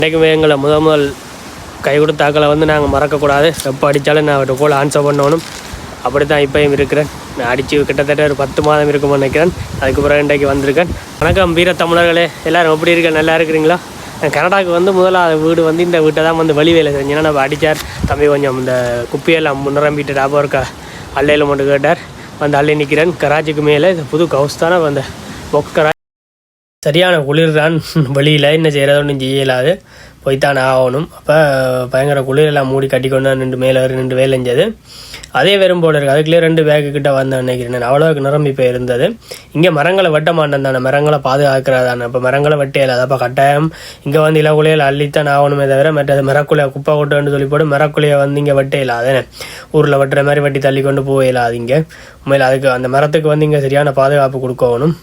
இன்றைக்குமே எங்களை முதல் கை கொடுத்தாக்களை வந்து நாங்கள் மறக்கக்கூடாது. எப்போ அடித்தாலும் நான் அவர்கிட்ட கோல் ஆன்சர் பண்ணணும். அப்படி தான் இப்போயும் இருக்கிறேன். நான் அடித்து கிட்டத்தட்ட ஒரு 10 மாதம் இருக்கும்னு நினைக்கிறேன். அதுக்கு பிறகு இன்றைக்கு வந்திருக்கேன். வணக்கம் வீர தமிழர்களே, எல்லோரும் எப்படி இருக்க? நல்லா இருக்கிறீங்களா? கனடாவுக்கு வந்து முதலாவது வீடு வந்து இந்த வீட்டை தான் வந்து வழி வேலை செஞ்சேன்னா நம்ம அடித்தார் தம்பி கொஞ்சம் இந்த குப்பையெல்லாம் நிரம்பிட்டு டாபம் இருக்கா அள்ளையில் மட்டும் கேட்டார். வந்து அள்ளி நிற்கிறேன். கராச்சிக்கு மேலே இந்த புது கவுஸ் தானே வந்த பொக்கரா சரியான குளிர் தான். வெளியில் என்ன செய்கிறது ஒன்றும் செய்யலாது, போய்த்தான் ஆகணும். அப்போ பயங்கர குளிரெல்லாம் மூடி கட்டிக்கொண்டு நின்று மேலே நின்று வேலை செஞ்சது. அதே வெறும் போல இருக்குது. அதுக்குள்ளே 2 பேக்கு கிட்ட வந்தேன் நினைக்கிறேன். அவ்வளோவுக்கு நிரம்பி போய் இருந்தது. இங்கே மரங்களை வெட்ட மாட்டேன் தானே, மரங்களை பாதுகாக்கிறதானே. இப்போ மரங்களை வெட்டையில அப்போ கட்டாயம் இங்கே வந்து இலக்குலையில் அள்ளித்தான் ஆகணுமே தவிர மற்றது மரக்குலையை குப்பை கொட்டுன்னு சொல்லி போட்டு மரக்குலையை வந்து இங்கே வெட்டையில அதே ஊரில் வெட்டுற மாதிரி வெட்டி தள்ளி கொண்டு போயிடலாம். அது இங்கே உண்மையில் அதுக்கு அந்த மரத்துக்கு வந்து இங்கே சரியான பாதுகாப்பு கொடுக்கணும்.